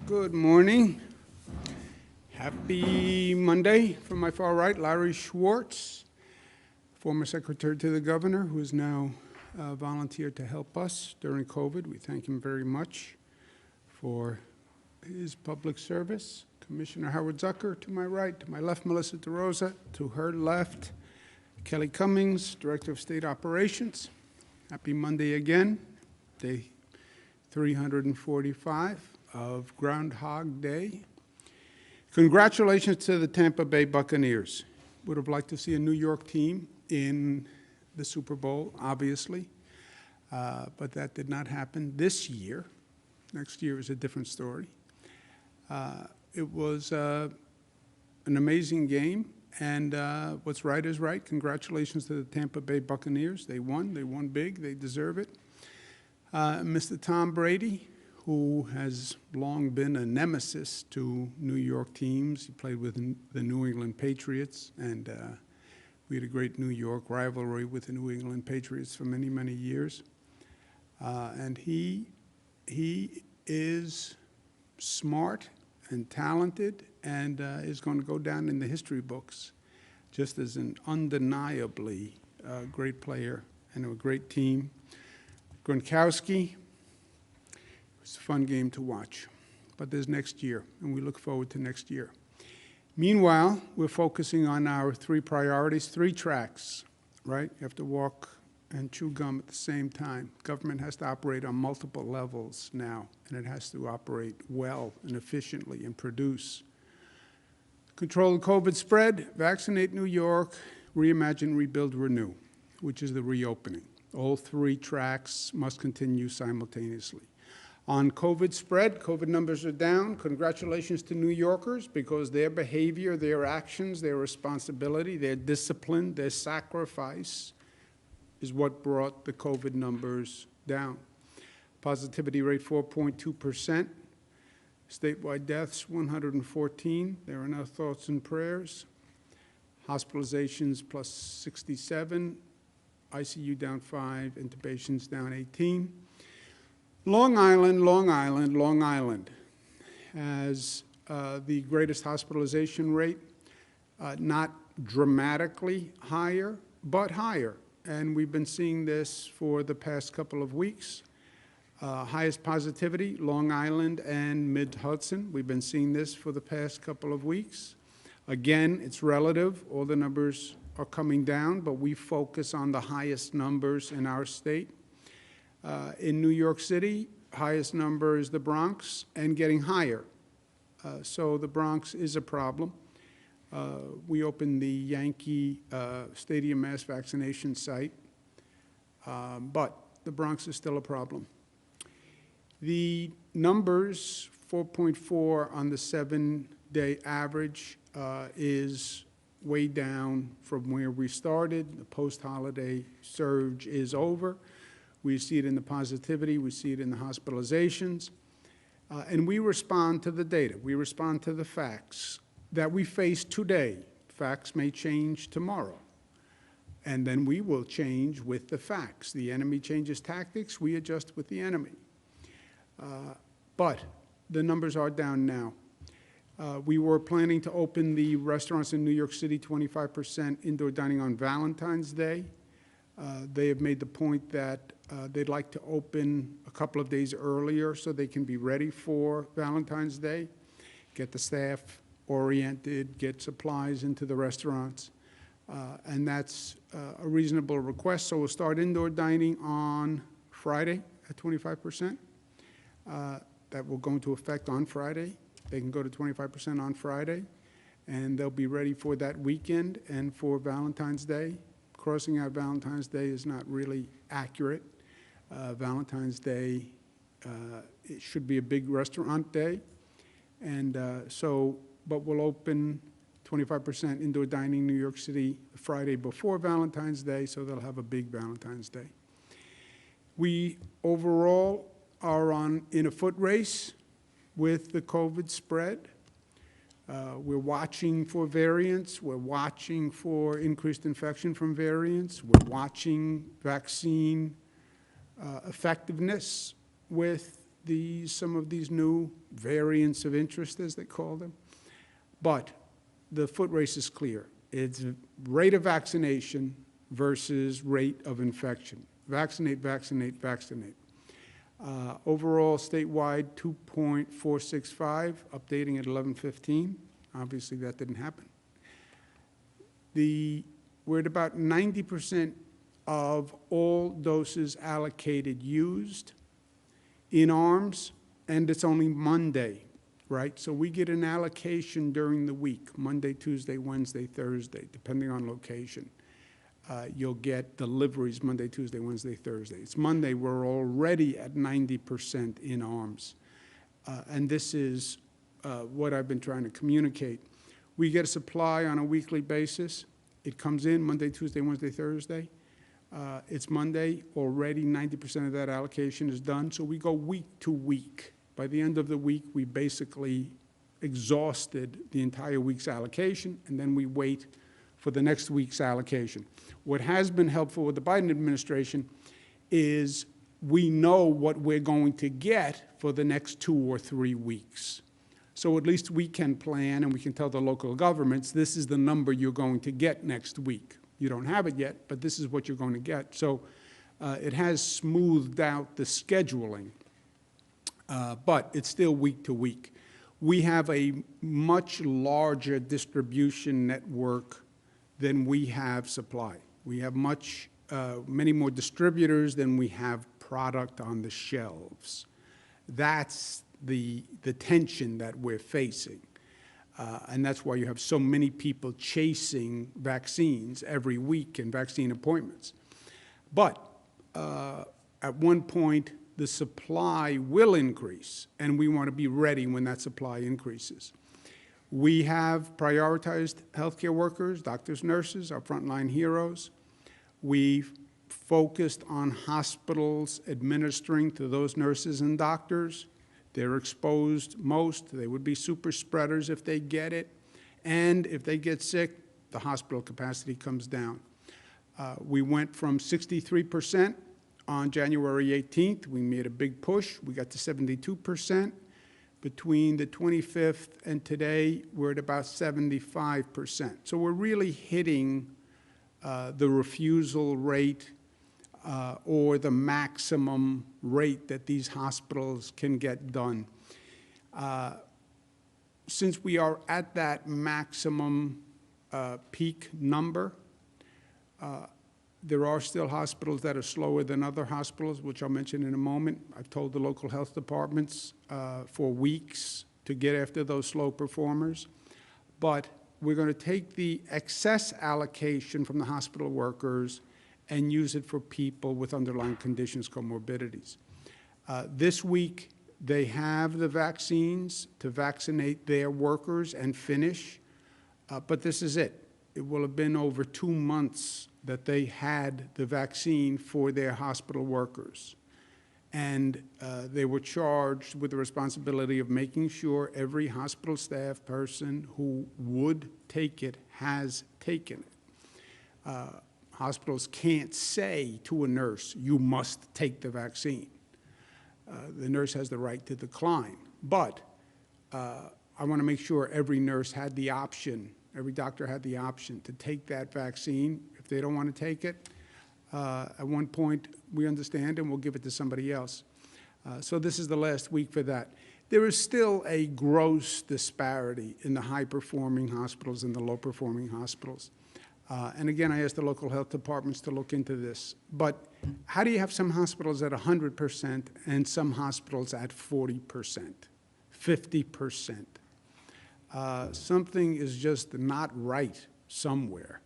Good morning. Happy Monday. From my far right, Larry Schwartz, former secretary to the governor, who is now volunteered to help us during COVID. We thank him very much for his public service. Commissioner Howard Zucker to my right, to my left, Melissa DeRosa, to her left, Kelly Cummings, Director of State Operations. Happy Monday again, day 345 of Groundhog Day. Congratulations to the Tampa Bay Buccaneers. Would have liked to see a New York team in the Super Bowl, obviously, but that did not happen this year. Next year is a different story. It was an amazing game, and what's right is right. Congratulations to the Tampa Bay Buccaneers. They won big, they deserve it. Mr. Tom Brady, who has long been a nemesis to New York teams. He played with the New England Patriots, and we had a great New York rivalry with the New England Patriots for many, many years. And he is smart and talented and is going to go down in the history books just as an undeniably great player and a great team. Gronkowski, it's a fun game to watch, but there's next year, and we look forward to next year. Meanwhile, we're focusing on our three priorities, three tracks, right? You have to walk and chew gum at the same time. Government has to operate on multiple levels now, and it has to operate well and efficiently and produce. Control the COVID spread, vaccinate New York, reimagine, rebuild, renew, which is the reopening. All three tracks must continue simultaneously. On COVID spread, COVID numbers are down. Congratulations to New Yorkers, because their behavior, their actions, their responsibility, their discipline, their sacrifice is what brought the COVID numbers down. Positivity rate 4.2%. Statewide deaths 114. There are no thoughts and prayers. Hospitalizations plus 67. ICU down 5. Intubations down 18. Long Island has the greatest hospitalization rate, not dramatically higher, but higher. And we've been seeing this for the past couple of weeks. Highest positivity, Long Island and Mid-Hudson. We've been seeing this for the past couple of weeks. Again, it's relative. All the numbers are coming down, but we focus on the highest numbers in our state. In New York City, highest number is the Bronx, and getting higher. So the Bronx is a problem. We opened the Yankee Stadium mass vaccination site, but the Bronx is still a problem. The numbers, 4.4 on the 7-day average, is way down from where we started. The post-holiday surge is over. We see it in the positivity, we see it in the hospitalizations, and we respond to the data. We respond to the facts that we face today. Facts may change tomorrow, and then we will change with the facts. The enemy changes tactics, we adjust with the enemy. But the numbers are down now. We were planning to open the restaurants in New York City 25% indoor dining on Valentine's Day. They have made the point that they'd like to open a couple of days earlier so they can be ready for Valentine's Day, get the staff oriented, get supplies into the restaurants, and that's a reasonable request. So we'll start indoor dining on Friday at 25%. That will go into effect on Friday. They can go to 25% on Friday, and they'll be ready for that weekend and for Valentine's Day. Crossing out Valentine's Day is not really accurate. Valentine's Day, it should be a big restaurant day, and but we'll open 25% indoor dining in New York City the Friday before Valentine's Day, so they'll have a big Valentine's Day. We overall are in a foot race with the COVID spread. We're watching for variants. We're watching for increased infection from variants. We're watching vaccine effectiveness with some of these new variants of interest, as they call them. But the foot race is clear. It's rate of vaccination versus rate of infection. Vaccinate, vaccinate, vaccinate. Overall, statewide, 2.465, updating at 11:15. Obviously, that didn't happen. We're at about 90% of all doses allocated used in arms, and it's only Monday, right? So we get an allocation during the week, Monday, Tuesday, Wednesday, Thursday, depending on location. You'll get deliveries Monday, Tuesday, Wednesday, Thursday. It's Monday, we're already at 90% in arms. And this is what I've been trying to communicate. We get a supply on a weekly basis. It comes in Monday, Tuesday, Wednesday, Thursday. It's Monday, already 90% of that allocation is done. So we go week to week. By the end of the week, we basically exhausted the entire week's allocation, and then we wait for the next week's allocation. What has been helpful with the Biden administration is we know what we're going to get for the next 2 or 3 weeks. So at least we can plan and we can tell the local governments, this is the number you're going to get next week. You don't have it yet, but this is what you're going to get. So it has smoothed out the scheduling, but it's still week to week. We have a much larger distribution network than we have supply. We have many more distributors than we have product on the shelves. That's the tension that we're facing. And that's why you have so many people chasing vaccines every week and vaccine appointments. But at one point, the supply will increase, and we want to be ready when that supply increases. We have prioritized healthcare workers, doctors, nurses, our frontline heroes. We've focused on hospitals administering to those nurses and doctors. They're exposed most. They would be super spreaders if they get it. And if they get sick, the hospital capacity comes down. We went from 63% on January 18th. We made a big push. We got to 72%. Between the 25th and today, we're at about 75%. So we're really hitting the refusal rate or the maximum rate that these hospitals can get done. Since we are at that maximum peak number, there are still hospitals that are slower than other hospitals, which I'll mention in a moment. I've told the local health departments for weeks to get after those slow performers. But we're going to take the excess allocation from the hospital workers and use it for people with underlying conditions, comorbidities. This week, they have the vaccines to vaccinate their workers and finish, but this is it. It will have been over 2 months that they had the vaccine for their hospital workers. And they were charged with the responsibility of making sure every hospital staff person who would take it has taken it. Hospitals can't say to a nurse, you must take the vaccine. The nurse has the right to decline. But I want to make sure every nurse had the option, every doctor had the option to take that vaccine. If they don't want to take it, at one point, we understand, and we'll give it to somebody else. So this is the last week for that. There is still a gross disparity in the high-performing hospitals and the low-performing hospitals. And again, I asked the local health departments to look into this. But how do you have some hospitals at 100% and some hospitals at 40%, 50%? Something is just not right somewhere.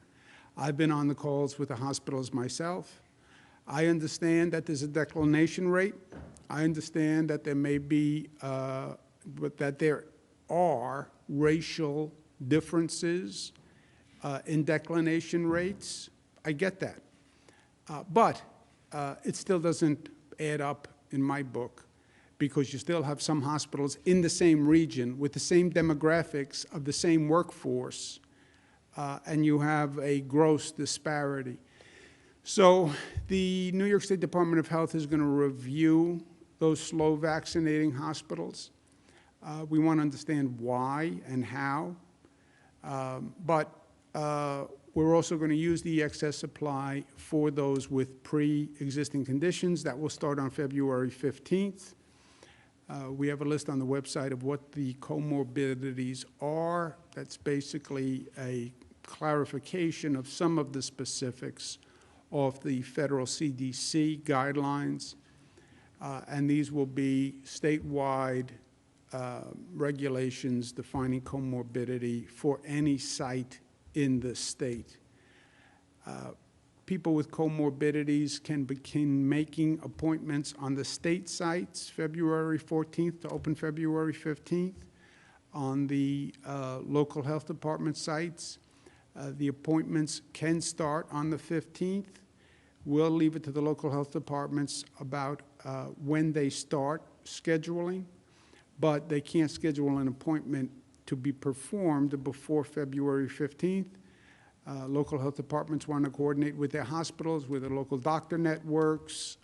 I've been on the calls with the hospitals myself. I understand that there's a declination rate. I understand that there may be, but that there are racial differences in declination rates. I get that. But it still doesn't add up in my book, because you still have some hospitals in the same region with the same demographics of the same workforce, and you have a gross disparity. So the New York State Department of Health is going to review those slow vaccinating hospitals. We want to understand why and how. But we're also going to use the excess supply for those with pre-existing conditions. That will start on February 15th. We have a list on the website of what the comorbidities are. That's basically a clarification of some of the specifics of the federal CDC guidelines. And these will be statewide regulations defining comorbidity for any site in the state. People with comorbidities can begin making appointments on the state sites February 14th to open February 15th. On the local health department sites, the appointments can start on the 15th. We'll leave it to the local health departments about when they start scheduling, but they can't schedule an appointment to be performed before February 15th. Local health departments want to coordinate with their hospitals, with their local doctor networks.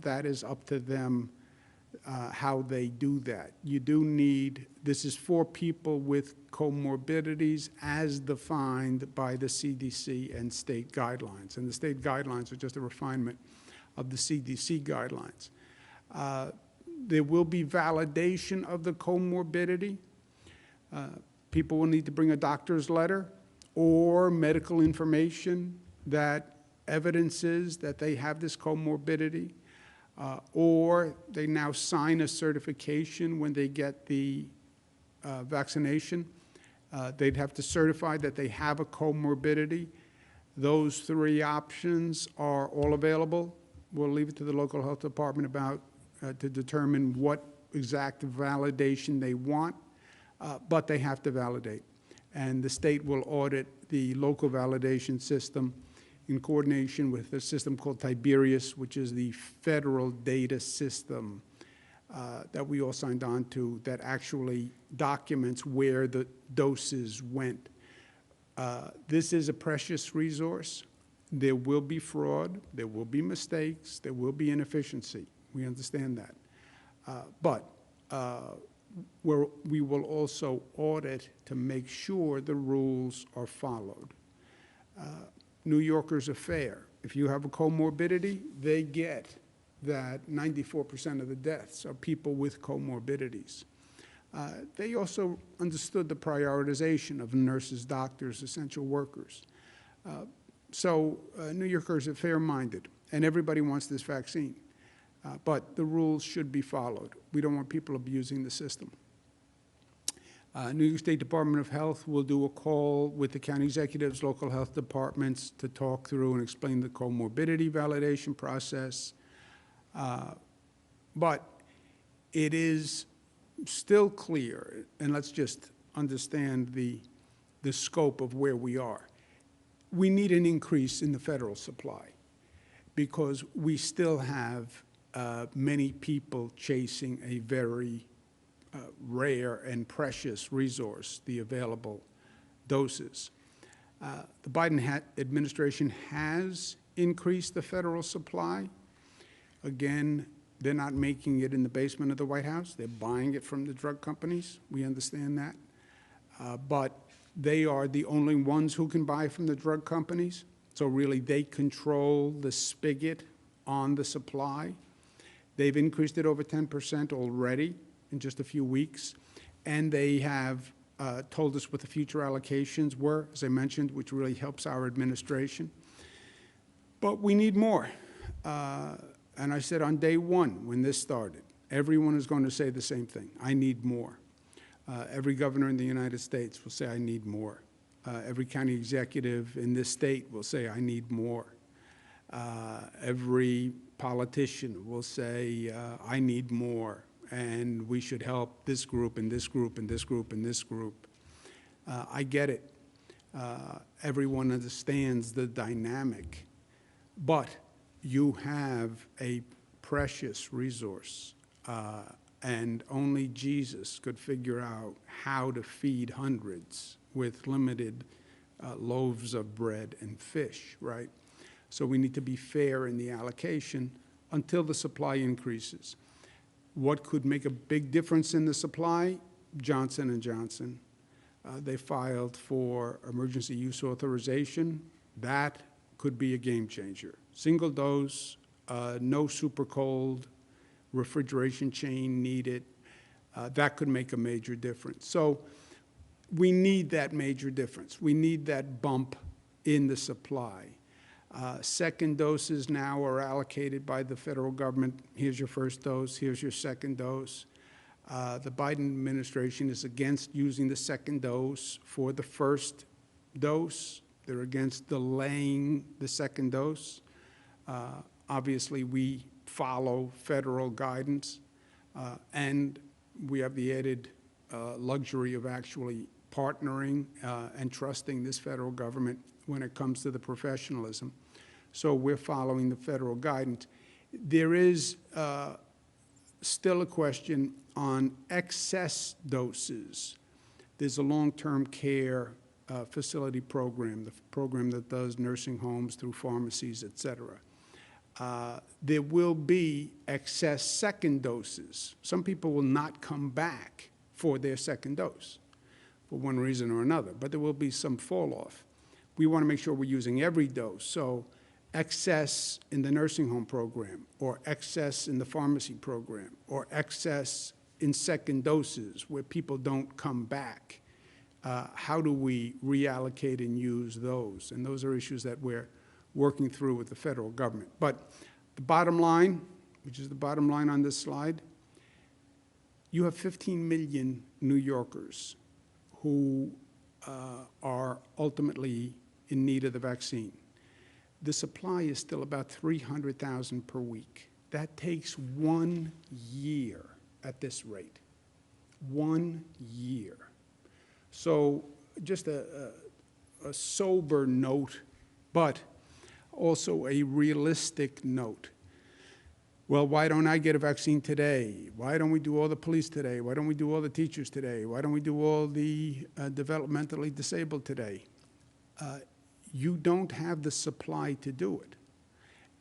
That is up to them how they do that. You do need, this is for people with comorbidities as defined by the CDC and state guidelines. And the state guidelines are just a refinement of the CDC guidelines. There will be validation of the comorbidity. People will need to bring a doctor's letter or medical information that evidences that they have this comorbidity, or they now sign a certification when they get the vaccination. They'd have to certify that they have a comorbidity. Those three options are all available. We'll leave it to the local health department to determine what exact validation they want, but they have to validate. And the state will audit the local validation system in coordination with a system called Tiberius, which is the federal data system that we all signed on to that actually documents where the doses went. This is a precious resource. There will be fraud, there will be mistakes, there will be inefficiency. We understand that. But we will also audit to make sure the rules are followed. New Yorkers are fair. If you have a comorbidity, they get that 94% of the deaths are people with comorbidities. They also understood the prioritization of nurses, doctors, essential workers. So New Yorkers are fair-minded, and everybody wants this vaccine. But the rules should be followed. We don't want people abusing the system. New York State Department of Health will do a call with the county executives, local health departments to talk through and explain the comorbidity validation process. But it is still clear, and let's just understand the scope of where we are. We need an increase in the federal supply because we still have many people chasing a very rare and precious resource, the available doses. The Biden administration has increased the federal supply. Again, they're not making it in the basement of the White House. They're buying it from the drug companies. We understand that. But they are the only ones who can buy from the drug companies. So really, they control the spigot on the supply. They've increased it over 10% already in just a few weeks. And they have told us what the future allocations were, as I mentioned, which really helps our administration. But we need more. And I said on day one, when this started, everyone is going to say the same thing. I need more. Every governor in the United States will say, I need more. Every county executive in this state will say, I need more. Every politician will say, I need more, and we should help this group and this group and this group and this group. I get it. Everyone understands the dynamic, but you have a precious resource, and only Jesus could figure out how to feed hundreds with limited loaves of bread and fish, right? So we need to be fair in the allocation until the supply increases. What could make a big difference in the supply? Johnson & Johnson. They filed for emergency use authorization. That could be a game changer. Single dose, no super cold, refrigeration chain needed. That could make a major difference. So we need that major difference. We need that bump in the supply. Second doses now are allocated by the federal government. Here's your first dose, here's your second dose. The Biden administration is against using the second dose for the first dose. They're against delaying the second dose. Obviously, we follow federal guidance, and we have the added luxury of actually partnering and trusting this federal government when it comes to the professionalism. So we're following the federal guidance. There is still a question on excess doses. There's a long-term care facility program, the program that does nursing homes through pharmacies, et cetera. There will be excess second doses. Some people will not come back for their second dose for one reason or another, but there will be some fall off. We want to make sure we're using every dose. So excess in the nursing home program, or excess in the pharmacy program, or excess in second doses where people don't come back. How do we reallocate and use those? And those are issues that we're working through with the federal government. But the bottom line, which is the bottom line on this slide, you have 15 million New Yorkers who are ultimately in need of the vaccine. The supply is still about 300,000 per week. That takes 1 year at this rate. 1 year. So just a sober note, but also a realistic note. Well, why don't I get a vaccine today? Why don't we do all the police today? Why don't we do all the teachers today? Why don't we do all the developmentally disabled today? You don't have the supply to do it.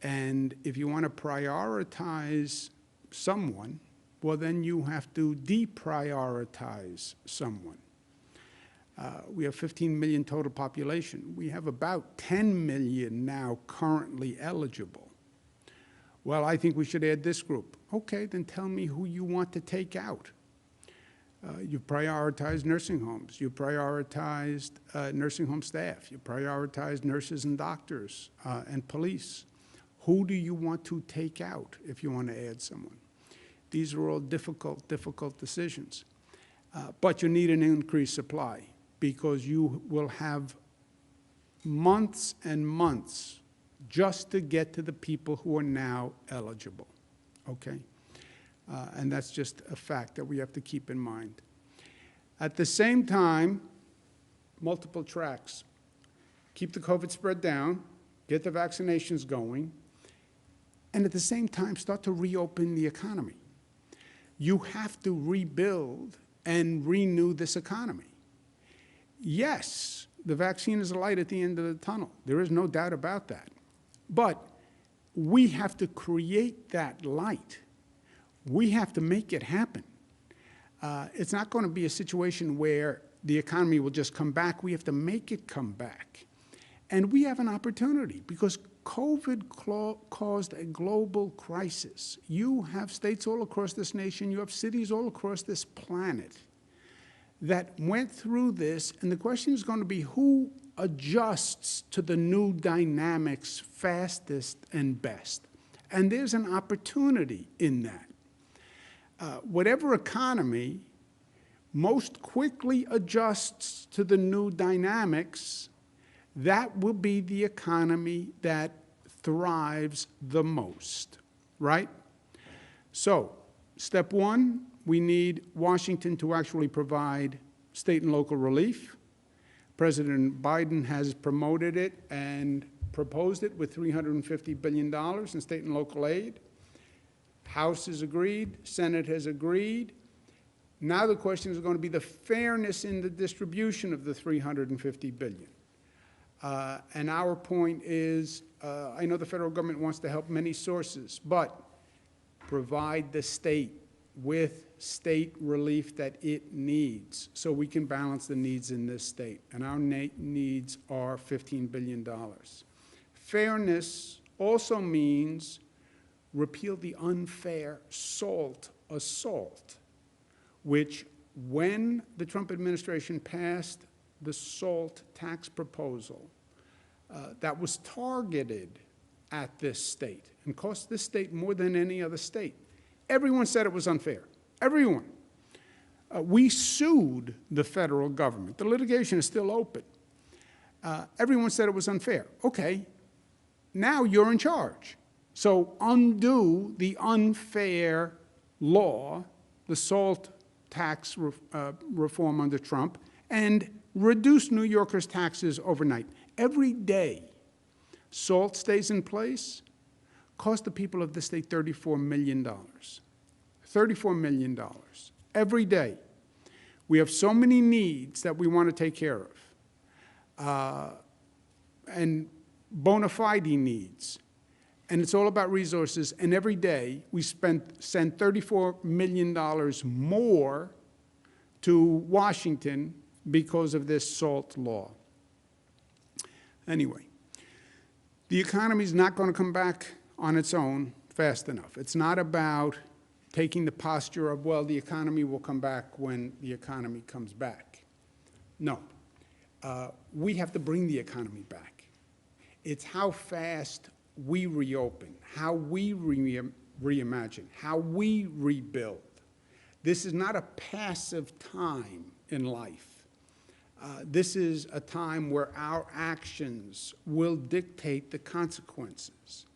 And if you want to prioritize someone, well, then you have to deprioritize someone. We have 15 million total population. We have about 10 million now currently eligible. Well, I think we should add this group. Okay, then tell me who you want to take out. You prioritized nursing homes. You prioritized nursing home staff. You prioritized nurses and doctors and police. Who do you want to take out if you want to add someone? These are all difficult, difficult decisions. But you need an increased supply because you will have months and months just to get to the people who are now eligible, okay? And that's just a fact that we have to keep in mind. At the same time, multiple tracks. Keep the COVID spread down, get the vaccinations going, and at the same time, start to reopen the economy. You have to rebuild and renew this economy. Yes, the vaccine is a light at the end of the tunnel. There is no doubt about that. But we have to create that light. We have to make it happen. It's not going to be a situation where the economy will just come back. We have to make it come back. And we have an opportunity because COVID caused a global crisis. You have states all across this nation, you have cities all across this planet that went through this, and the question is going to be who adjusts to the new dynamics fastest and best. And there's an opportunity in that. Whatever economy most quickly adjusts to the new dynamics, that will be the economy that thrives the most, right? So, step one, we need Washington to actually provide state and local relief. President Biden has promoted it and proposed it with $350 billion in state and local aid. House has agreed, Senate has agreed. Now the question is going to be the fairness in the distribution of the $350 billion. And our point is, I know the federal government wants to help many sources, but provide the state with state relief that it needs so we can balance the needs in this state. And our needs are $15 billion. Fairness also means repeal the unfair SALT assault, which when the Trump administration passed the SALT tax proposal that was targeted at this state and cost this state more than any other state, everyone said it was unfair. Everyone. We sued the federal government. The litigation is still open. Everyone said it was unfair. Okay, now you're in charge. So undo the unfair law, the SALT tax reform under Trump, and reduce New Yorkers' taxes overnight. Every day SALT stays in place costs the people of the state $34 million. $34 million every day. We have so many needs that we want to take care of, and bona fide needs. And it's all about resources. And every day we send $34 million more to Washington because of this SALT law. Anyway, the economy is not going to come back on its own fast enough. It's not about taking the posture of, well, the economy will come back when the economy comes back. No. We have to bring the economy back. It's how fast we reopen, how we reimagine, how we rebuild. This is not a passive time in life. This is a time where our actions will dictate the consequences.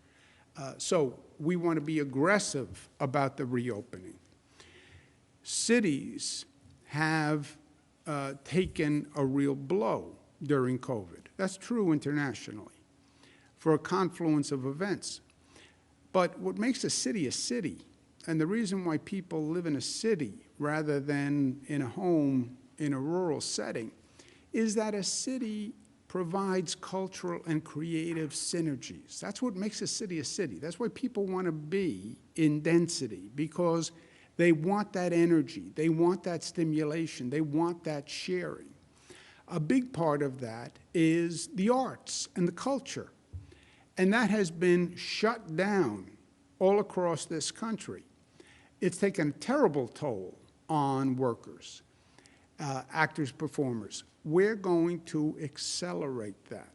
So we want to be aggressive about the reopening. Cities have taken a real blow during COVID. That's true internationally for a confluence of events. But what makes a city, and the reason why people live in a city rather than in a home in a rural setting, is that a city provides cultural and creative synergies. That's what makes a city a city. That's why people want to be in density, because they want that energy, they want that stimulation, they want that sharing. A big part of that is the arts and the culture. And that has been shut down all across this country. It's taken a terrible toll on workers, actors, performers. We're going to accelerate that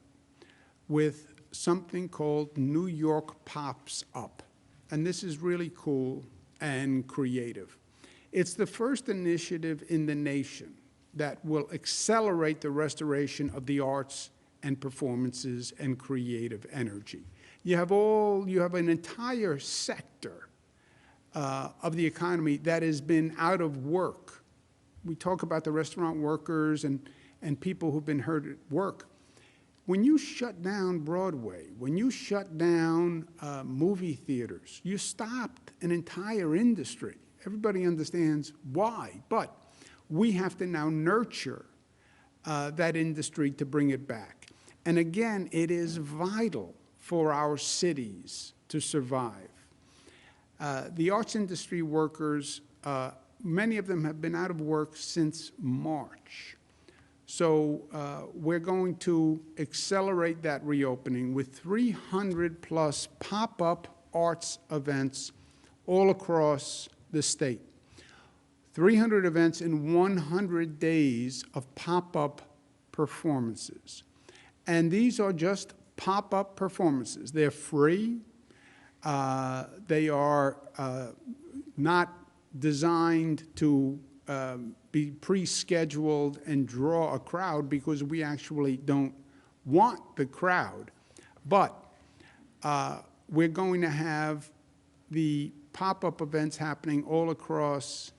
with something called New York Pops Up. And this is really cool and creative. It's the first initiative in the nation that will accelerate the restoration of the arts and performances and creative energy. You have an entire sector of the economy that has been out of work. We talk about the restaurant workers and people who've been hurt at work. When you shut down Broadway, when you shut down movie theaters, you stopped an entire industry. Everybody understands why, but we have to now nurture that industry to bring it back. And again, it is vital for our cities to survive. The arts industry workers, many of them have been out of work since March. So we're going to accelerate that reopening with 300 plus pop-up arts events all across the state. 300 events in 100 days of pop-up performances. And these are just pop-up performances. They're free. They are not designed to be pre-scheduled and draw a crowd, because we actually don't want the crowd. But we're going to have the pop-up events happening all across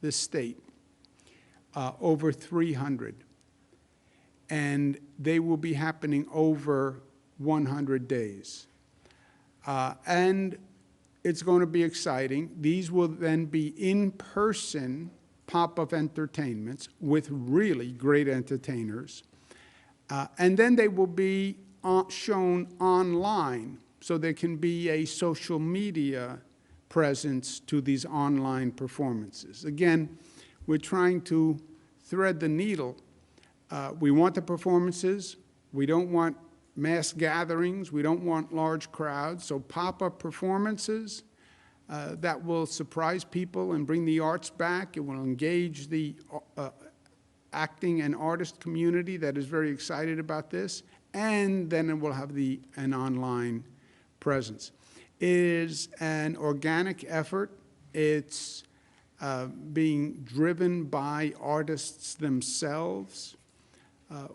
the state, over 300. And they will be happening over 100 days. And it's going to be exciting. These will then be in-person pop-up entertainments with really great entertainers. And then they will be shown online, so there can be a social media presence to these online performances. Again, we're trying to thread the needle. We want the performances. We don't want mass gatherings. We don't want large crowds. So pop-up performances that will surprise people and bring the arts back. It will engage the acting and artist community that is very excited about this. And then it will have an online presence. It is an organic effort. It's being driven by artists themselves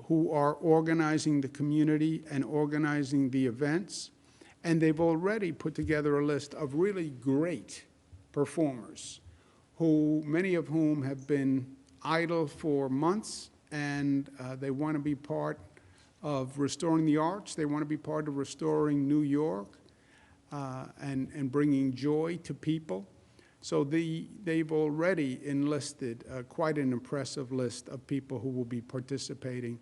who are organizing the community and organizing the events. And they've already put together a list of really great performers, many of whom have been idle for months, and they want to be part of restoring the arts. They want to be part of restoring New York and bringing joy to people. So they've already enlisted quite an impressive list of people who will be participating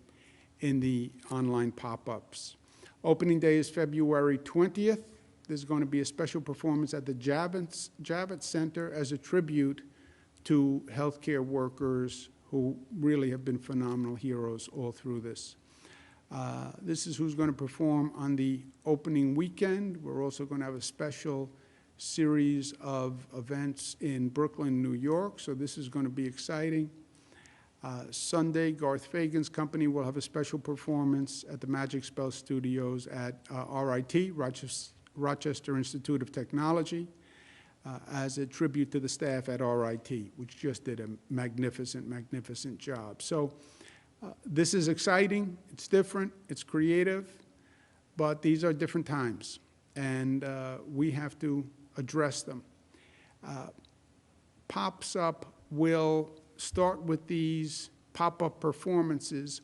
in the online pop-ups. Opening day is February 20th. There's going to be a special performance at the Javits Center as a tribute to healthcare workers who really have been phenomenal heroes all through this. This is who's going to perform on the opening weekend. We're also going to have a special series of events in Brooklyn, New York, so this is going to be exciting. Sunday, Garth Fagan's company will have a special performance at the Magic Spell Studios at RIT, Rochester Institute of Technology, as a tribute to the staff at RIT, which just did a magnificent, magnificent job. So this is exciting, it's different, it's creative, but these are different times, and we have to address them. Pops Up will start with these pop-up performances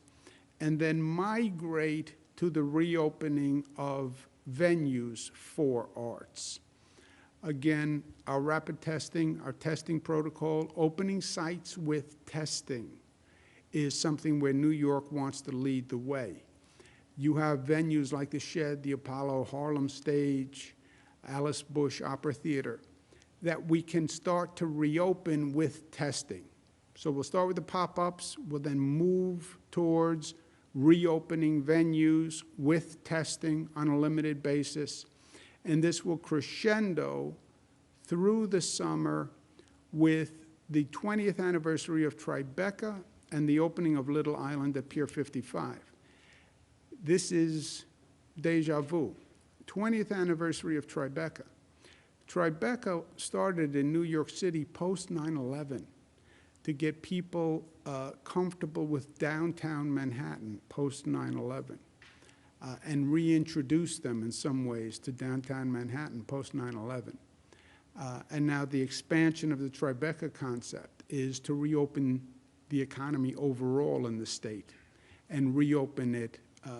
and then migrate to the reopening of venues for arts. Again, our rapid testing, our testing protocol, opening sites with testing is something where New York wants to lead the way. You have venues like the Shed, the Apollo, Harlem Stage, Alice Bush Opera Theater, that we can start to reopen with testing. So we'll start with the pop-ups, we'll then move towards reopening venues with testing on a limited basis, and this will crescendo through the summer with the 20th anniversary of Tribeca and the opening of Little Island at Pier 55. This is deja vu. 20th anniversary of Tribeca. Tribeca started in New York City post 9/11 to get people comfortable with downtown Manhattan post 9/11 and reintroduce them in some ways to downtown Manhattan post 9/11. And now the expansion of the Tribeca concept is to reopen the economy overall in the state and reopen it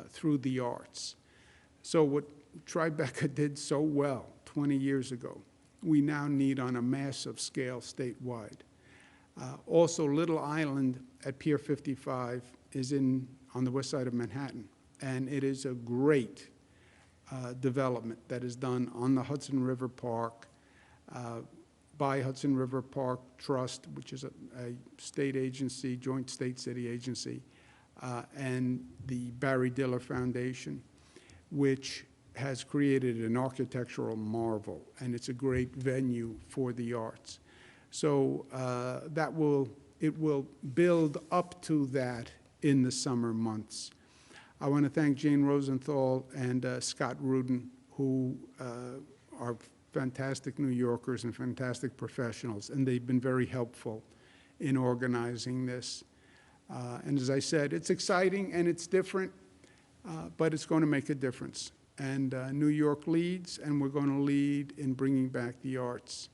through the arts. So what Tribeca did so well 20 years ago, we now need on a massive scale statewide. Also, Little Island at Pier 55 is on the west side of Manhattan, and it is a great development that is done on the Hudson River Park by Hudson River Park Trust, which is a state agency, joint state-city agency, and the Barry Diller Foundation, which has created an architectural marvel, and it's a great venue for the arts. So it will build up to that in the summer months. I want to thank Jane Rosenthal and Scott Rudin, who are fantastic New Yorkers and fantastic professionals, and they've been very helpful in organizing this. And as I said, it's exciting and it's different, but it's going to make a difference. And New York leads, and we're going to lead in bringing back the arts.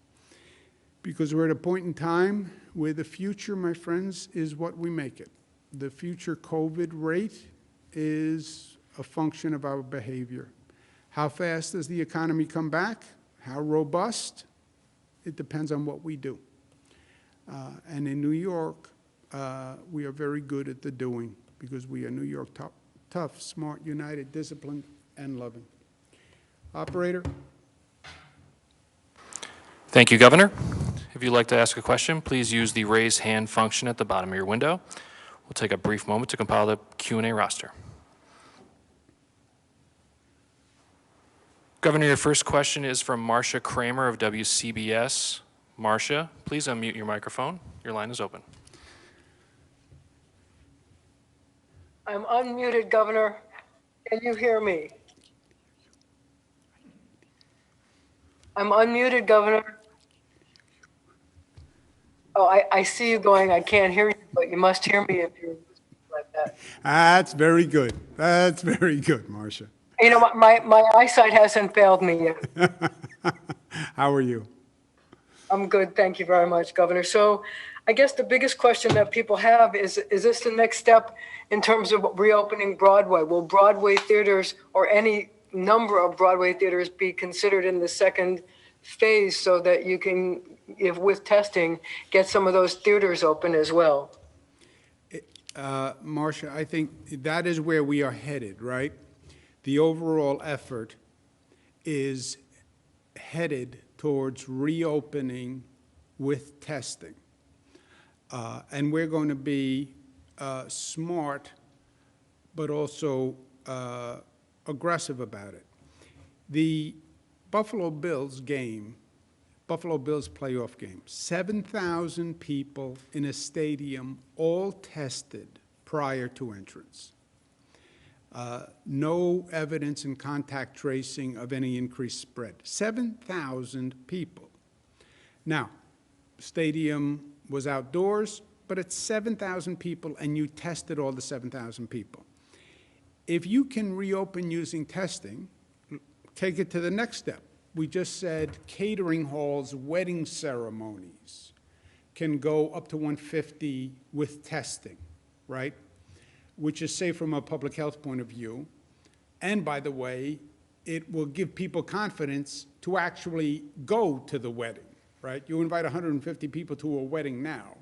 Because we're at a point in time where the future, my friends, is what we make it. The future COVID rate is a function of our behavior. How fast does the economy come back? How robust? It depends on what we do. And in New York, we are very good at the doing because we are New York tough, smart, united, disciplined, and loving. Operator? Thank you, Governor. If you'd like to ask a question, please use the raise hand function at the bottom of your window. We'll take a brief moment to compile the Q&A roster. Governor, your first question is from Marcia Kramer of WCBS. Marcia, please unmute your microphone. Your line is open. I'm unmuted, Governor. Can you hear me? I'm unmuted, Governor. Oh, I see you going, I can't hear you, but you must hear me if you're like that. That's very good. That's very good, Marcia. You know, my eyesight hasn't failed me yet. How are you? I'm good, thank you very much, Governor. So I guess the biggest question that people have is this the next step in terms of reopening Broadway? Will Broadway theaters or any number of Broadway theaters be considered in the second phase so that you can, if with testing, get some of those theaters open as well? Marcia, I think that is where we are headed, right? The overall effort is headed towards reopening with testing. And we're going to be smart, but also aggressive about it. The Buffalo Bills game, Buffalo Bills playoff game, 7,000 people in a stadium, all tested prior to entrance. No evidence in contact tracing of any increased spread. 7,000 people. Now, stadium was outdoors, but it's 7,000 people, and you tested all the 7,000 people. If you can reopen using testing, take it to the next step. We just said catering halls, wedding ceremonies can go up to 150 with testing, right? Which is safe from a public health point of view. And by the way, it will give people confidence to actually go to the wedding, right? You invite 150 people to a wedding now.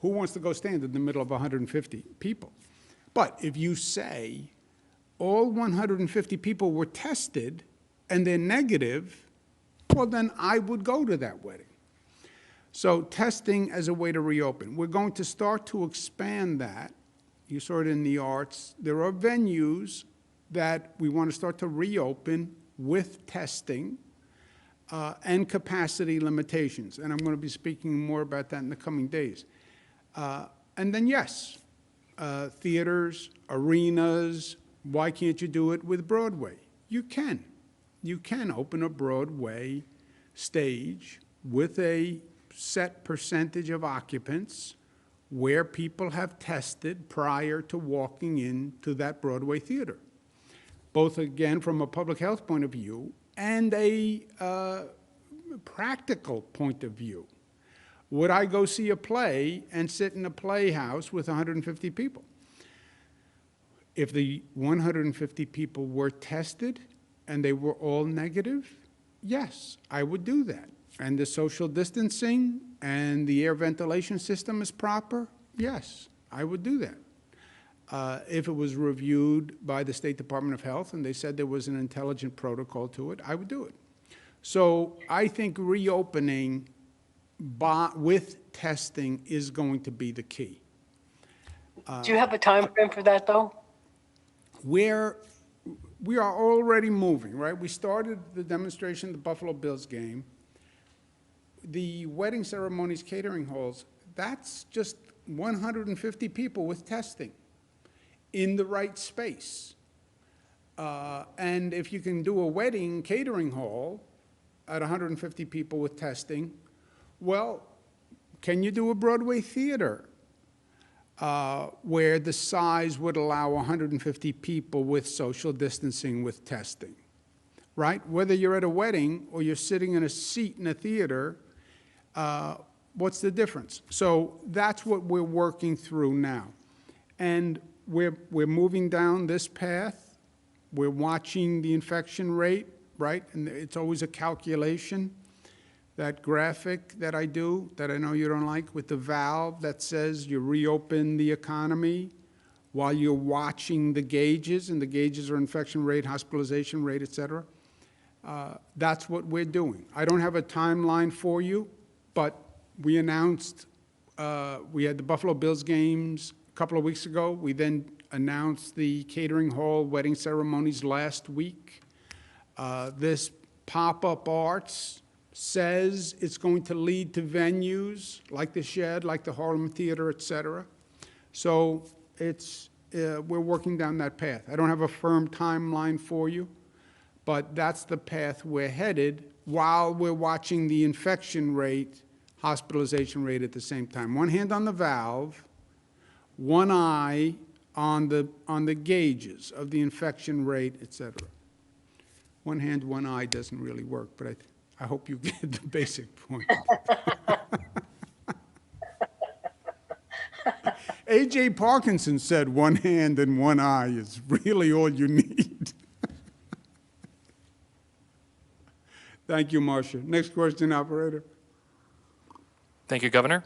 Who wants to go stand in the middle of 150 people? But if you say all 150 people were tested and they're negative, well, then I would go to that wedding. So testing as a way to reopen. We're going to start to expand that. You saw it in the arts. There are venues that we want to start to reopen with testing and capacity limitations. And I'm going to be speaking more about that in the coming days. And then, yes, theaters, arenas, why can't you do it with Broadway? You can. You can open a Broadway stage with a set percentage of occupants where people have tested prior to walking into that Broadway theater, both, again, from a public health point of view and a practical point of view. Would I go see a play and sit in a playhouse with 150 people? If the 150 people were tested and they were all negative, yes, I would do that. And the social distancing and the air ventilation system is proper, yes, I would do that. If it was reviewed by the State Department of Health and they said there was an intelligent protocol to it, I would do it. So I think reopening with testing is going to be the key. Do you have a time frame for that, though? We are already moving, right? We started the demonstration at the Buffalo Bills game. The wedding ceremonies, catering halls, that's just 150 people with testing in the right space. And if you can do a wedding catering hall at 150 people with testing, well, can you do a Broadway theater where the size would allow 150 people with social distancing with testing, right? Whether you're at a wedding or you're sitting in a seat in a theater, what's the difference? So that's what we're working through now. And we're moving down this path. We're watching the infection rate, right? And it's always a calculation. That graphic that I do, that I know you don't like, with the valve that says you reopen the economy while you're watching the gauges, and the gauges are infection rate, hospitalization rate, et cetera. That's what we're doing. I don't have a timeline for you, but we announced, we had the Buffalo Bills games a couple of weeks ago. We then announced the catering hall wedding ceremonies last week. This pop-up arts says it's going to lead to venues like the Shed, like the Harlem Theater, et cetera. So we're working down that path. I don't have a firm timeline for you, but that's the path we're headed while we're watching the infection rate, hospitalization rate at the same time. One hand on the valve, one eye on the gauges of the infection rate, et cetera. One hand, one eye doesn't really work, but I hope you get the basic point. A.J. Parkinson said one hand and one eye is really all you need. Thank you, Marcia. Next question, operator. Thank you, Governor.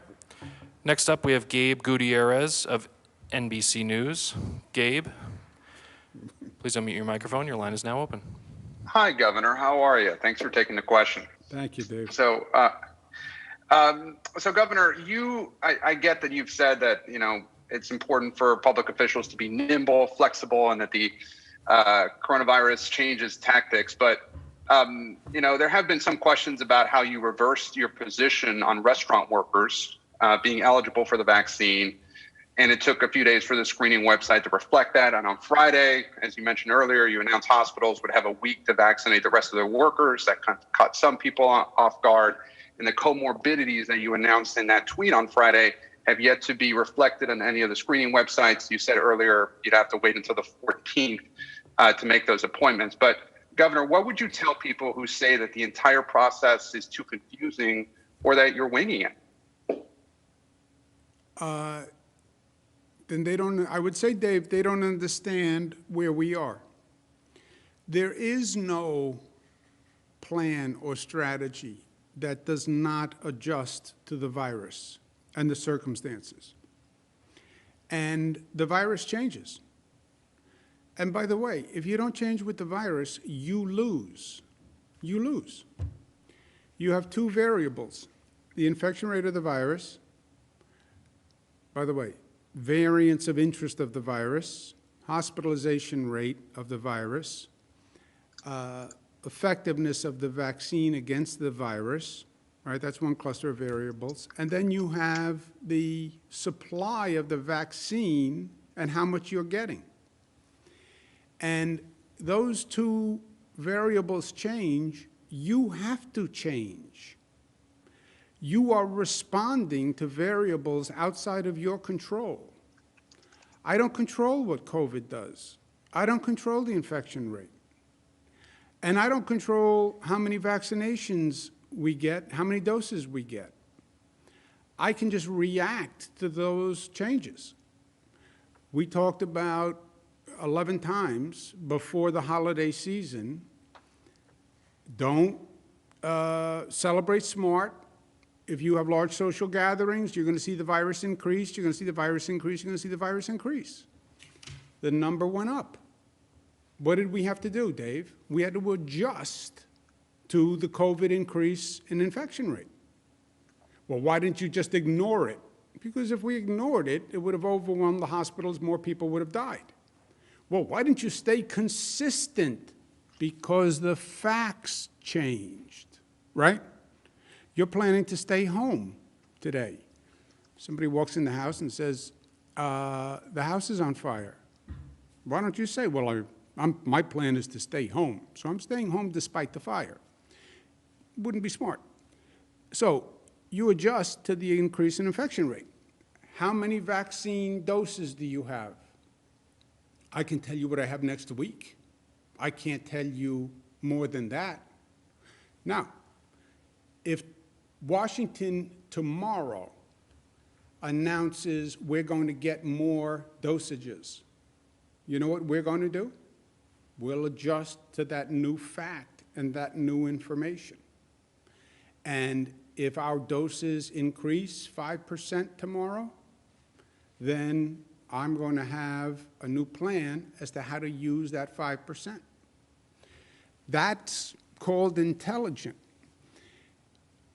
Next up, we have Gabe Gutierrez of NBC News. Gabe, please unmute your microphone. Your line is now open. Hi, Governor. How are you? Thanks for taking the question. Thank you, Dave. So, Governor, I get that you've said that, it's important for public officials to be nimble, flexible, and that the coronavirus changes tactics. But, there have been some questions about how you reversed your position on restaurant workers being eligible for the vaccine. And it took a few days for the screening website to reflect that. And on Friday, as you mentioned earlier, you announced hospitals would have a week to vaccinate the rest of their workers. That caught some people off guard. And the comorbidities that you announced in that tweet on Friday have yet to be reflected on any of the screening websites. You said earlier you'd have to wait until the 14th to make those appointments. But Governor, what would you tell people who say that the entire process is too confusing or that you're winging it? Then they don't, I would say, Dave, they don't understand where we are. There is no plan or strategy that does not adjust to the virus and the circumstances. And the virus changes. And by the way, if you don't change with the virus, you lose. You lose. You have two variables: the infection rate of the virus, by the way, variants of interest of the virus, hospitalization rate of the virus, effectiveness of the vaccine against the virus, right? That's one cluster of variables. And then you have the supply of the vaccine and how much you're getting. And those two variables change, you have to change. You are responding to variables outside of your control. I don't control what COVID does. I don't control the infection rate. And I don't control how many vaccinations we get, how many doses we get. I can just react to those changes. We talked about 11 times before the holiday season, don't celebrate smart. If you have large social gatherings, you're going to see the virus increase, you're going to see the virus increase, you're going to see the virus increase. The number went up. What did we have to do, Dave? We had to adjust to the COVID increase in infection rate. Well, why didn't you just ignore it? Because if we ignored it, it would have overwhelmed the hospitals, more people would have died. Well, why didn't you stay consistent? Because the facts changed, right? You're planning to stay home today. Somebody walks in the house and says, the house is on fire. Why don't you say, well, my plan is to stay home, so I'm staying home despite the fire? Wouldn't be smart. So you adjust to the increase in infection rate. How many vaccine doses do you have? I can tell you what I have next week. I can't tell you more than that. Now, if Washington tomorrow announces we're going to get more dosages, you know what we're going to do? We'll adjust to that new fact and that new information. And if our doses increase 5% tomorrow, then I'm going to have a new plan as to how to use that 5%. That's called intelligent.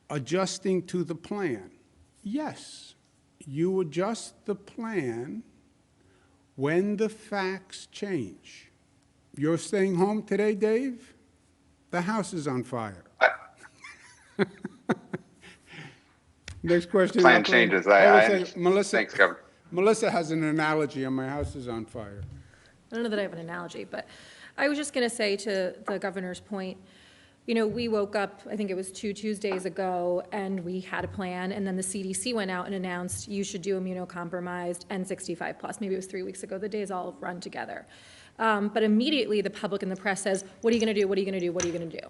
Adjusting to the plan. Yes, you adjust the plan when the facts change. You're staying home today, Dave? The house is on fire. Next question. Plan operator. changes. Melissa, Thanks, Governor. Melissa has an analogy on my house is on fire. I don't know that I have an analogy, but I was just going to say to the governor's point, you know, we woke up, I think it was 2 Tuesdays ago, and we had a plan, and then the CDC went out and announced you should do immunocompromised and 65 plus. Maybe it was 3 weeks ago. The days all run together. But immediately the public and the press says, what are you going to do? What are you going to do? What are you going to do?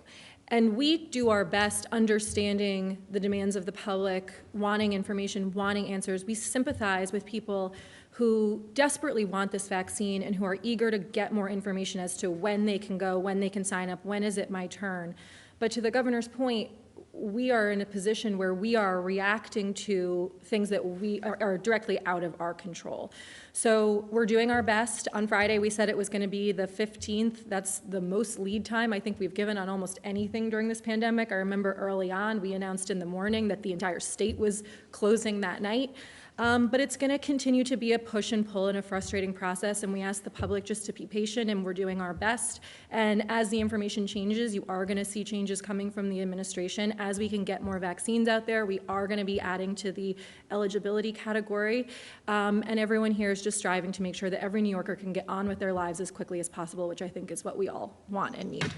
And we do our best understanding the demands of the public, wanting information, wanting answers. We sympathize with people who desperately want this vaccine and who are eager to get more information as to when they can go, when they can sign up, when is it my turn. But to the governor's point, we are in a position where we are reacting to things that we are directly out of our control. So we're doing our best. On Friday, we said it was going to be the 15th. That's the most lead time I think we've given on almost anything during this pandemic. I remember early on, we announced in the morning that the entire state was closing that night. But it's going to continue to be a push and pull and a frustrating process, and we ask the public just to be patient, and we're doing our best. And as the information changes, you are going to see changes coming from the administration. As we can get more vaccines out there, we are going to be adding to the eligibility category. And everyone here is just striving to make sure that every New Yorker can get on with their lives as quickly as possible, which I think is what we all want and need.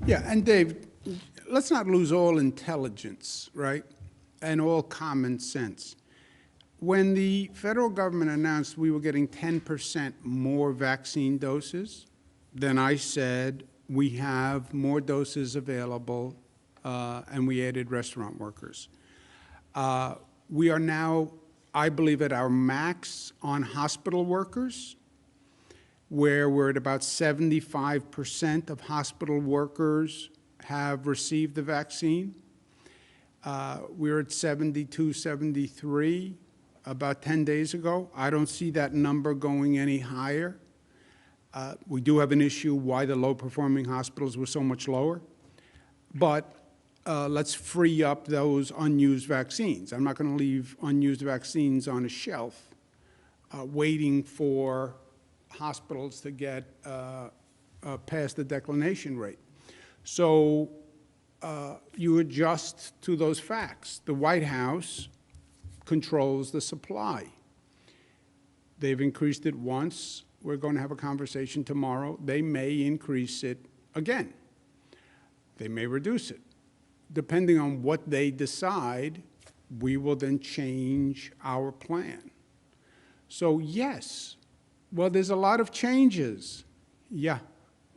Yeah, and Dave, let's not lose all intelligence, right, and all common sense. When the federal government announced we were getting 10% more vaccine doses, then I said we have more doses available, and we added restaurant workers. We are now, I believe, at our max on hospital workers, where we're at about 75% of hospital workers have received the vaccine. We're at 72, 73. About 10 days ago. I don't see that number going any higher. We do have an issue why the low-performing hospitals were so much lower. But let's free up those unused vaccines. I'm not going to leave unused vaccines on a shelf waiting for hospitals to get past the declination rate. So you adjust to those facts. The White House controls the supply. They've increased it once. We're going to have a conversation tomorrow. They may increase it again. They may reduce it. Depending on what they decide, we will then change our plan. So yes, well, there's a lot of changes. Yeah,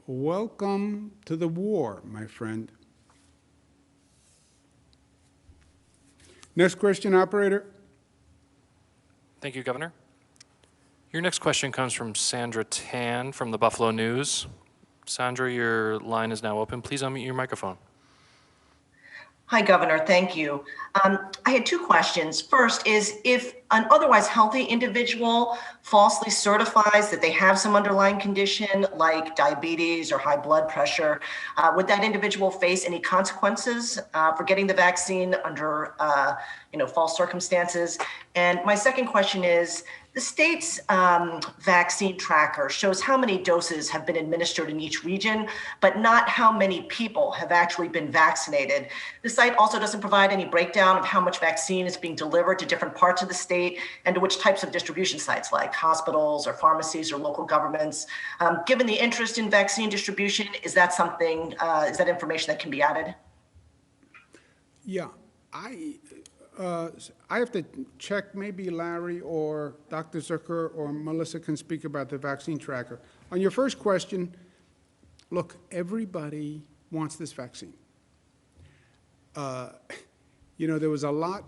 welcome to the war, my friend. Next question, operator. Thank you, Governor. Your next question comes from Sandra Tan from the Buffalo News. Sandra, your line is now open. Please unmute your microphone. Hi, Governor. Thank you. I had two questions. First is, if an otherwise healthy individual falsely certifies that they have some underlying condition like diabetes or high blood pressure, would that individual face any consequences for getting the vaccine under false circumstances? And my second question is, the state's vaccine tracker shows how many doses have been administered in each region, but not how many people have actually been vaccinated. The site also doesn't provide any breakdown of how much vaccine is being delivered to different parts of the state and to which types of distribution sites, like hospitals or pharmacies or local governments. Given the interest in vaccine distribution, is that something, is that information that can be added? Yeah, I have to check, maybe Larry or Dr. Zucker or Melissa can speak about the vaccine tracker. On your first question, look, everybody wants this vaccine. There was a lot,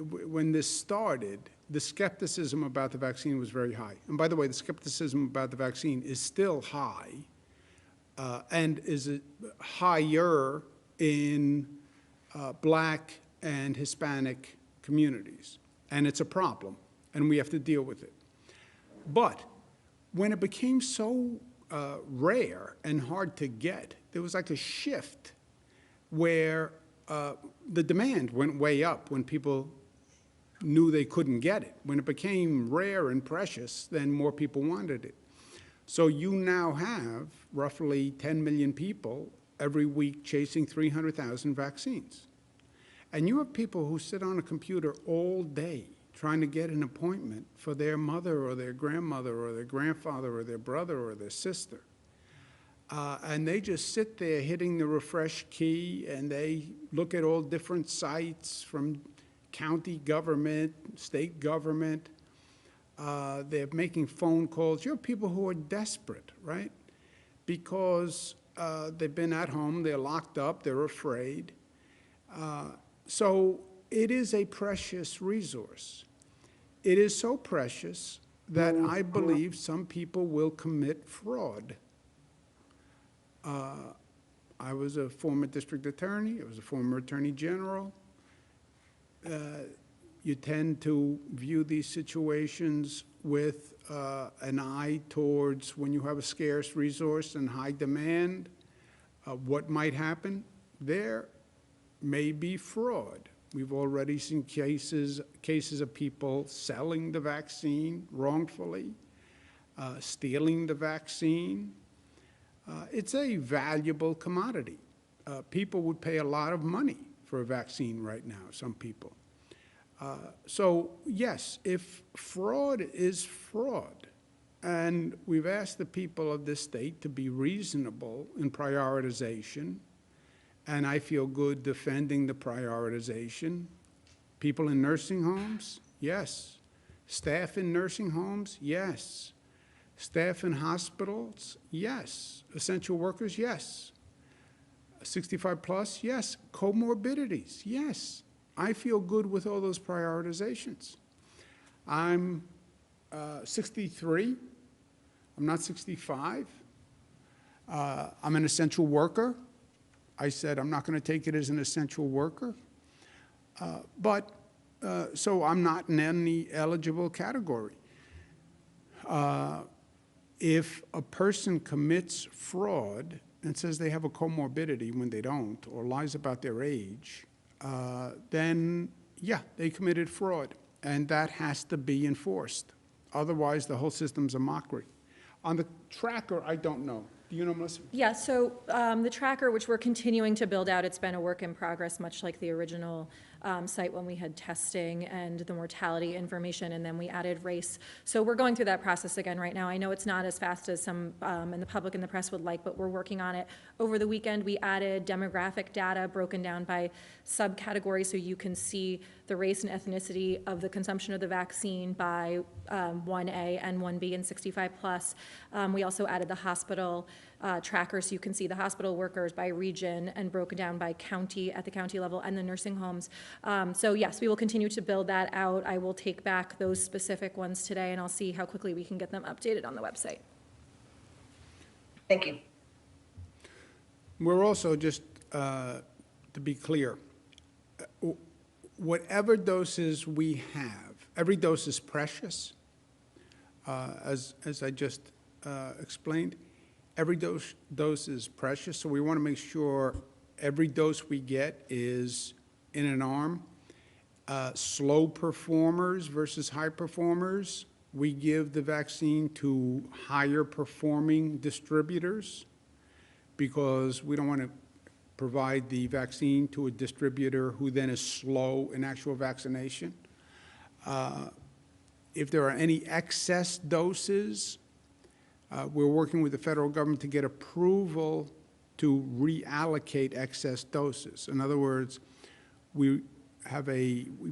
when this started, the skepticism about the vaccine was very high. And by the way, the skepticism about the vaccine is still high and is higher in Black and Hispanic communities. And it's a problem, and we have to deal with it. But when it became so rare and hard to get, there was like a shift where the demand went way up when people knew they couldn't get it. When it became rare and precious, then more people wanted it. So you now have roughly 10 million people every week chasing 300,000 vaccines. And you have people who sit on a computer all day trying to get an appointment for their mother or their grandmother or their grandfather or their brother or their sister. And they just sit there hitting the refresh key, and they look at all different sites from county government, state government. They're making phone calls. You have people who are desperate, right? Because they've been at home, they're locked up, they're afraid. So it is a precious resource. It is so precious that I believe some people will commit fraud. I was a former district attorney. I was a former attorney general. You tend to view these situations with an eye towards when you have a scarce resource and high demand, what might happen. There may be fraud. We've already seen cases of people selling the vaccine wrongfully, stealing the vaccine. It's a valuable commodity. People would pay a lot of money for a vaccine right now, some people. So yes, if fraud is fraud, and we've asked the people of this state to be reasonable in prioritization, and I feel good defending the prioritization. People in nursing homes, yes. Staff in nursing homes, yes. Staff in hospitals, yes. Essential workers, yes. 65 plus, yes. Comorbidities, yes. I feel good with all those prioritizations. I'm 63. I'm not 65. I'm an essential worker. I said I'm not going to take it as an essential worker. So I'm not in any eligible category. If a person commits fraud and says they have a comorbidity when they don't, or lies about their age, then yeah, they committed fraud, and that has to be enforced. Otherwise, the whole system's a mockery. On the tracker, I don't know. Do you know, Melissa? Yeah, so the tracker, which we're continuing to build out, it's been a work in progress, much like the original site when we had testing and the mortality information, and then we added race. So we're going through that process again right now. I know it's not as fast as some in the public and the press would like, but we're working on it. Over the weekend, we added demographic data broken down by subcategory, so you can see the race and ethnicity of the consumption of the vaccine by 1A and 1B and 65 plus. We also added the hospital tracker, so you can see the hospital workers by region and broken down by county at the county level, and the nursing homes. So yes, we will continue to build that out. I will take back those specific ones today, and I'll see how quickly we can get them updated on the website. Thank you. We're also, just to be clear, whatever doses we have, every dose is precious, as I just explained. Every dose is precious, so we want to make sure every dose we get is in an arm. Slow performers versus high performers, we give the vaccine to higher performing distributors because we don't want to provide the vaccine to a distributor who then is slow in actual vaccination. If there are any excess doses, we're working with the federal government to get approval to reallocate excess doses. In other words, we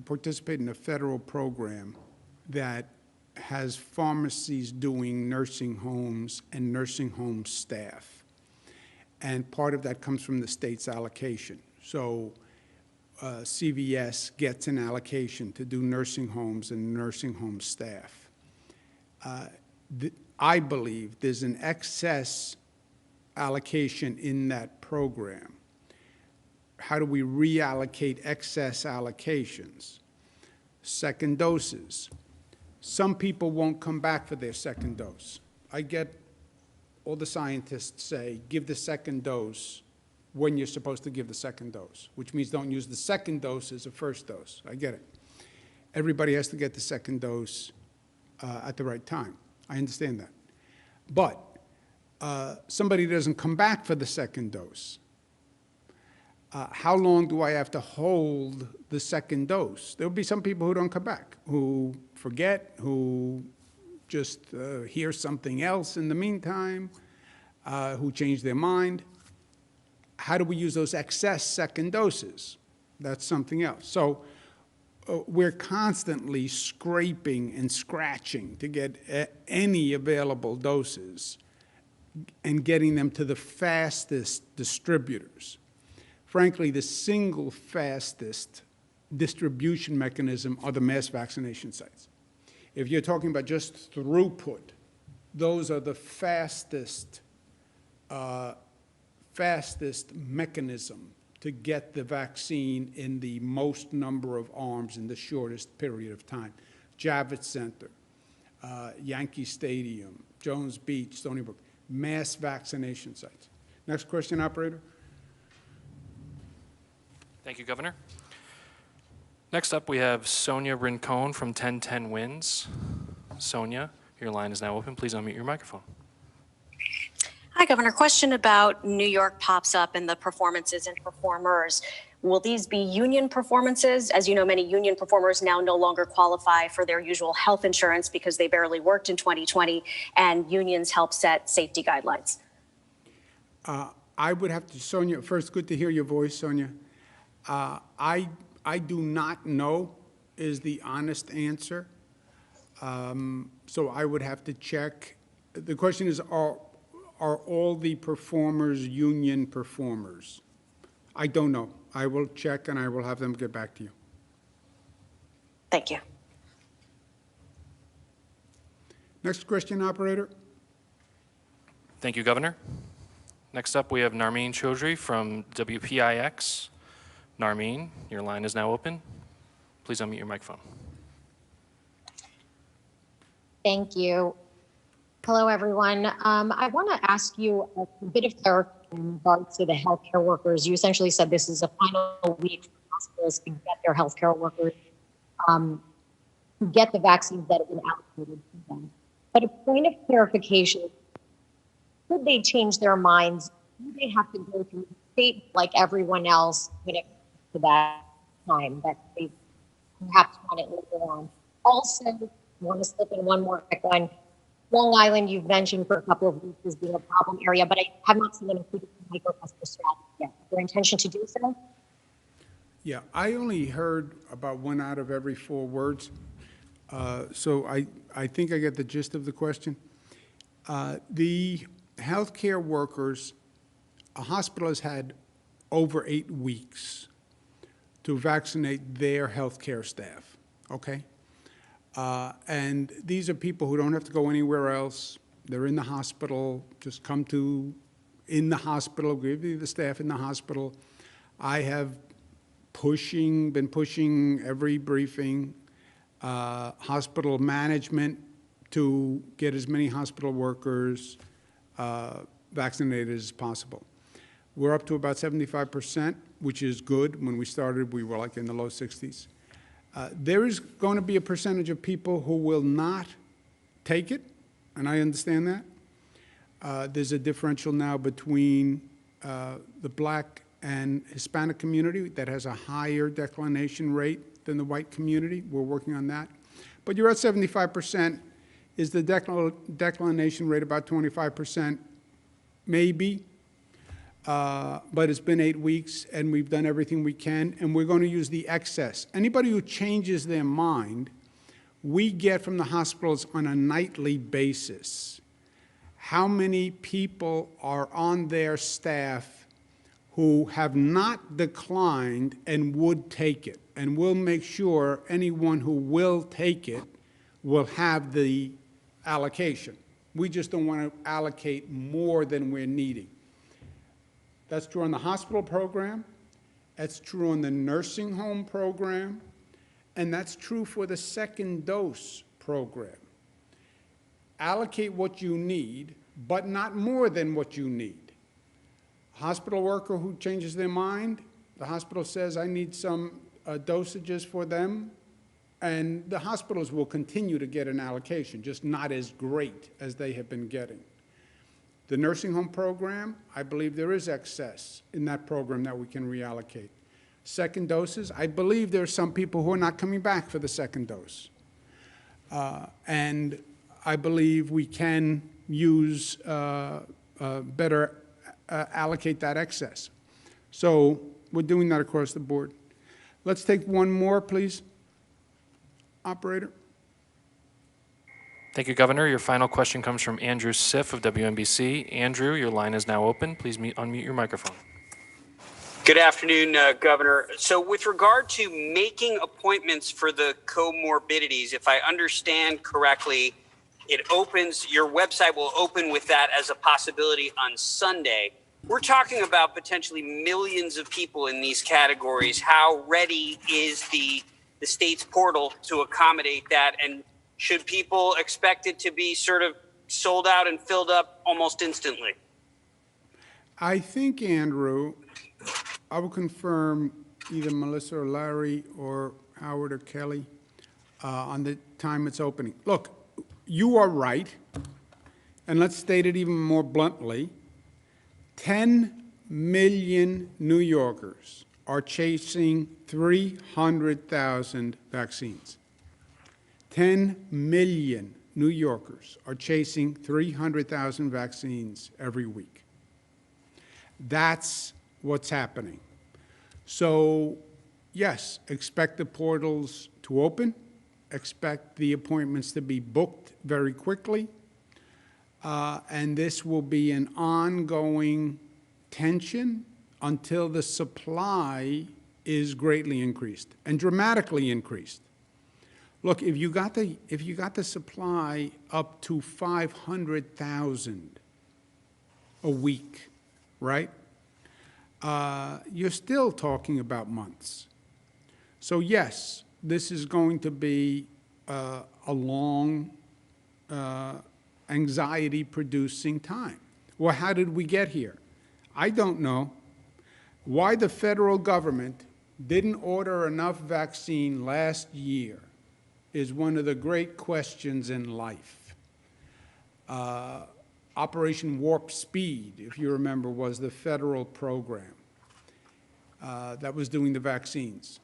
participate in a federal program that has pharmacies doing nursing homes and nursing home staff. And part of that comes from the state's allocation. So CVS gets an allocation to do nursing homes and nursing home staff. I believe there's an excess allocation in that program. How do we reallocate excess allocations? Second doses. Some people won't come back for their second dose. I get all the scientists say, give the second dose when you're supposed to give the second dose, which means don't use the second dose as a first dose. I get it. Everybody has to get the second dose at the right time. I understand that. But somebody doesn't come back for the second dose. How long do I have to hold the second dose? There'll be some people who don't come back, who forget, who just hear something else in the meantime, who change their mind. How do we use those excess second doses? That's something else. So we're constantly scraping and scratching to get any available doses and getting them to the fastest distributors. Frankly, the single fastest distribution mechanism are the mass vaccination sites. If you're talking about just throughput, those are the fastest mechanism to get the vaccine in the most number of arms in the shortest period of time. Javits Center, Yankee Stadium, Jones Beach, Stony Brook, mass vaccination sites. Next question, operator. Thank you, Governor. Next up, we have Sonia Rincon from 1010 Wins. Sonia, your line is now open. Please unmute your microphone. Hi, Governor. Question about New York pops up and the performances and performers. Will these be union performances? As you know, many union performers now no longer qualify for their usual health insurance because they barely worked in 2020, and unions help set safety guidelines. I would have to, Sonia, first, good to hear your voice, Sonia. I do not know is the honest answer. So I would have to check. The question is, are all the performers union performers? I don't know. I will check and I will have them get back to you. Thank you. Next question, operator. Thank you, Governor. Next up, we have Narmeen Chaudhry from WPIX. Narmeen, your line is now open. Please unmute your microphone. Thank you. Hello, everyone. I want to ask you a bit of clarity in regards to the healthcare workers. You essentially said this is a final week for hospitals to get their healthcare workers to get the vaccines that have been allocated to them. But a point of clarification, could they change their minds? Do they have to go through the state like everyone else when it comes to that time that they perhaps want it later on? Also, I want to slip in one more quick one. Long Island, you've mentioned for a couple of weeks as being a problem area, but I have not seen them included in the microcluster strategy yet. Is there intention to do so? Yeah, I only heard about 1 out of every 4 words. So I think I get the gist of the question. The healthcare workers, a hospital has had over 8 weeks to vaccinate their healthcare staff, okay? And these are people who don't have to go anywhere else. They're in the hospital, just come to in the hospital, give you the staff in the hospital. I have been pushing every briefing, hospital management to get as many hospital workers vaccinated as possible. We're up to about 75%, which is good. When we started, we were like in the low 60s. There is going to be a percentage of people who will not take it, and I understand that. There's a differential now between the Black and Hispanic community that has a higher declination rate than the white community. We're working on that. But you're at 75%. Is the declination rate about 25%? Maybe. But it's been 8 weeks, and we've done everything we can, and we're going to use the excess. Anybody who changes their mind, we get from the hospitals on a nightly basis how many people are on their staff who have not declined and would take it. And we'll make sure anyone who will take it will have the allocation. We just don't want to allocate more than we're needing. That's true on the hospital program, that's true on the nursing home program, and that's true for the second dose program. Allocate what you need, but not more than what you need. Hospital worker who changes their mind, the hospital says, I need some dosages for them, and the hospitals will continue to get an allocation, just not as great as they have been getting. The nursing home program, I believe there is excess in that program that we can reallocate. Second doses, I believe there are some people who are not coming back for the second dose. And I believe we can use better allocate that excess. So we're doing that across the board. Let's take one more, please. Operator. Thank you, Governor. Your final question comes from Andrew Siff of WNBC. Andrew, your line is now open. Please unmute your microphone. Good afternoon, Governor. So with regard to making appointments for the comorbidities, if I understand correctly, your website will open with that as a possibility on Sunday. We're talking about potentially millions of people in these categories. How ready is the state's portal to accommodate that? And should people expect it to be sort of sold out and filled up almost instantly? I think, Andrew, I will confirm either Melissa or Larry or Howard or Kelly on the time it's opening. Look, you are right, and let's state it even more bluntly. 10 million New Yorkers are chasing 300,000 vaccines. 10 million New Yorkers are chasing 300,000 vaccines every week. That's what's happening. So, yes, expect the portals to open, expect the appointments to be booked very quickly, and this will be an ongoing tension until the supply is greatly increased and dramatically increased. Look, if you got the supply up to 500,000 a week, right? You're still talking about months. So yes, this is going to be a long, anxiety-producing time. Well, how did we get here? I don't know. Why the federal government didn't order enough vaccine last year is one of the great questions in life. Operation Warp Speed, if you remember, was the federal program that was doing the vaccines.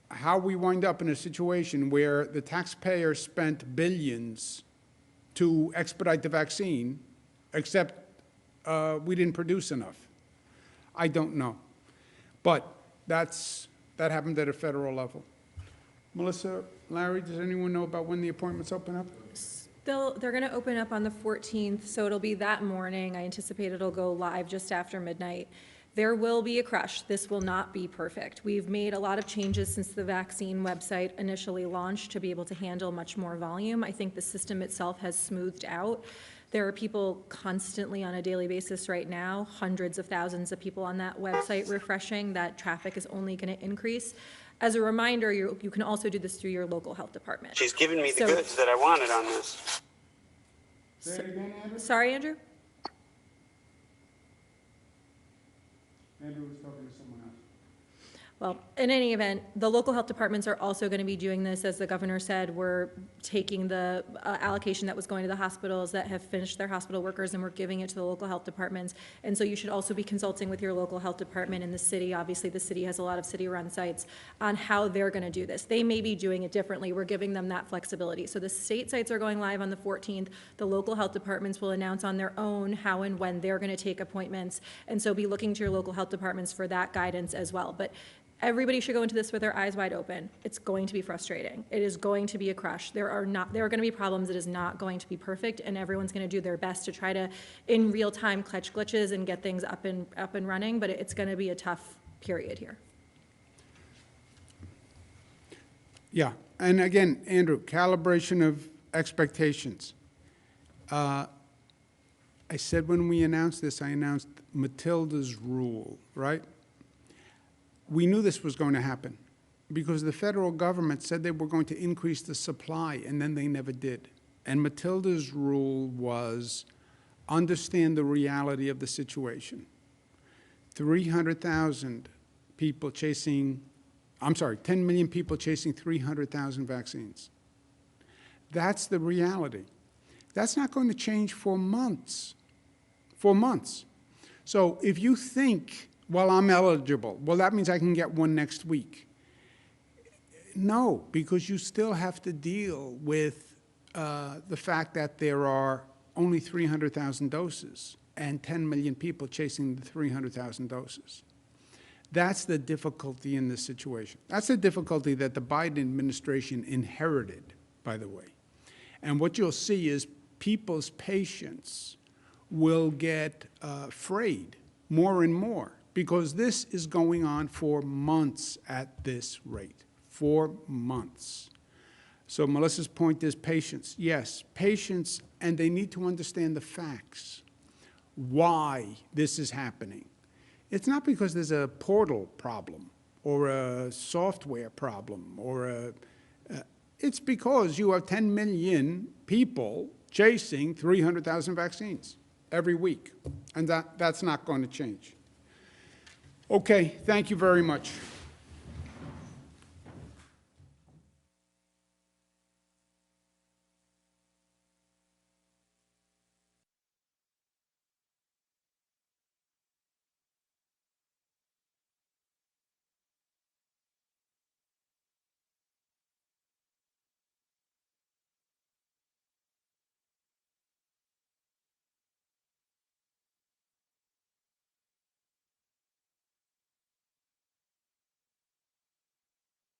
How we wind up in a situation where the taxpayer spent billions to expedite the vaccine, except we didn't produce enough. I don't know. But that happened at a federal level. Melissa, Larry, does anyone know about when the appointments open up? They're going to open up on the 14th, so it'll be that morning. I anticipate it'll go live just after midnight. There will be a crush. This will not be perfect. We've made a lot of changes since the vaccine website initially launched to be able to handle much more volume. I think the system itself has smoothed out. There are people constantly on a daily basis right now, hundreds of thousands of people on that website refreshing. That traffic is only going to increase. As a reminder, you can also do this through your local health department. She's given me the goods that I wanted on this. Say it again, Andrew? Sorry, Andrew? Andrew was talking to someone else. Well, in any event, the local health departments are also going to be doing this. As the governor said, we're taking the allocation that was going to the hospitals that have finished their hospital workers, and we're giving it to the local health departments. And so you should also be consulting with your local health department in the city. Obviously, the city has a lot of city-run sites on how they're going to do this. They may be doing it differently. We're giving them that flexibility. So the state sites are going live on the 14th. The local health departments will announce on their own how and when they're going to take appointments. And so be looking to your local health departments for that guidance as well. But everybody should go into this with their eyes wide open. It's going to be frustrating. It is going to be a crush. There are going to be problems. It is not going to be perfect, and everyone's going to do their best to try to, in real time, catch glitches and get things up and running. But it's going to be a tough period here. Yeah, and again, Andrew, calibration of expectations. I said when we announced this, I announced Matilda's rule, right? We knew this was going to happen because the federal government said they were going to increase the supply, and then they never did. And Matilda's rule was understand the reality of the situation. 300,000 people chasing, 10 million people chasing 300,000 vaccines. That's the reality. That's not going to change for months. For months. So if you think, well, I'm eligible, well, that means I can get one next week. No, because you still have to deal with the fact that there are only 300,000 doses and 10 million people chasing the 300,000 doses. That's the difficulty in this situation. That's the difficulty that the Biden administration inherited, by the way. And what you'll see is people's patience will get frayed more and more, because this is going on for months at this rate, 4 months. So Melissa's point is patience. Yes, patience, and they need to understand the facts, why this is happening. It's not because there's a portal problem or a software problem or it's because you have 10 million people chasing 300,000 vaccines every week, and that's not going to change. Okay, thank you very much.